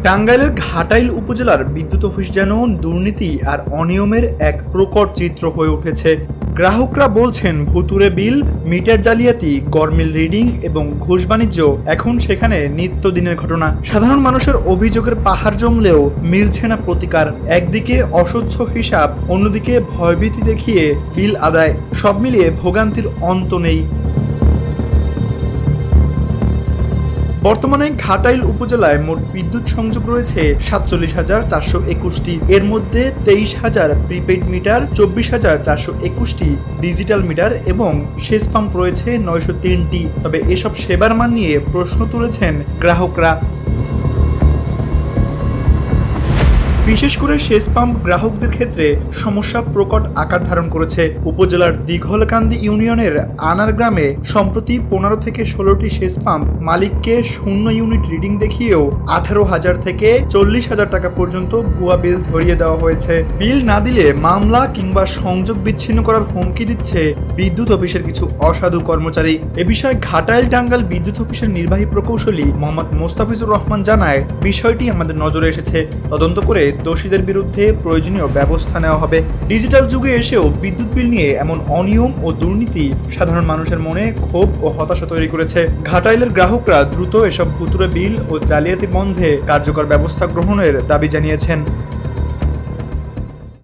টাঙ্গাইলের ঘাটাইল উপজেলার বিদ্যুৎ অফিস যেন দুর্নীতি আর অনিয়মের এক প্রকট চিত্র হয়ে উঠেছে। গ্রাহকরা বলছেন ভুতুরে বিল, মিটার জালিয়াতি, গরমিল রিডিং এবং ঘুষ বাণিজ্য এখন সেখানে নিত্যদিনের ঘটনা। সাধারণ মানুষের অভিযোগের পাহাড় জমলেও মিলছে না প্রতিকার। একদিকে অস্বচ্ছ হিসাব, অন্যদিকে ভয়ভীতি দেখিয়ে বিল আদায়, সব মিলিয়ে ভোগান্তির অন্ত নেই। বর্তমানে ঘাটাইল উপজেলায় মোট বিদ্যুৎ সংযোগ রয়েছে 47,421টি। এর মধ্যে 23,000 প্রিপেইড মিটার, 24,421টি ডিজিটাল মিটার এবং সেচ পাম্প রয়েছে 903টি। তবে এসব সেবার মান নিয়ে প্রশ্ন তুলেছেন গ্রাহকরা। বিশেষ করে সেচ পাম্প গ্রাহকদের ক্ষেত্রে সমস্যা প্রকট আকার ধারণ করেছে। উপজেলার দীঘলকান্দি ইউনিয়নের আনার গ্রামে সম্প্রতি 15 থেকে 16টি সেচ পাম্প মালিককে শূন্য ইউনিট রিডিং দেখিয়েও 18,000 থেকে 40,000 টাকা পর্যন্ত ভুয়া বিল ধরিয়ে দেওয়া হয়েছে। বিল না দিলে মামলা কিংবা সংযোগ বিচ্ছিন্ন করার হুমকি দিচ্ছে বিদ্যুৎ অফিসের কিছু অসাধু কর্মচারী। এ বিষয়ে ঘাটাইল টাঙ্গাইল বিদ্যুৎ অফিসের নির্বাহী প্রকৌশলী মোহাম্মদ মোস্তাফিজুর রহমান জানায়, বিষয়টি আমাদের নজরে এসেছে, তদন্ত করে দোষীদের বিরুদ্ধে প্রয়োজনীয় ব্যবস্থা নেওয়া হবে। ডিজিটাল যুগে এসেও বিদ্যুৎ বিল নিয়ে এমন অনিয়ম ও দুর্নীতি সাধারণ মানুষের মনে ক্ষোভ ও হতাশা তৈরি করেছে। ঘাটাইলের গ্রাহকরা দ্রুত এসব ভুতুরে বিল ও জালিয়াতি বন্ধে কার্যকর ব্যবস্থা গ্রহণের দাবি জানিয়েছেন।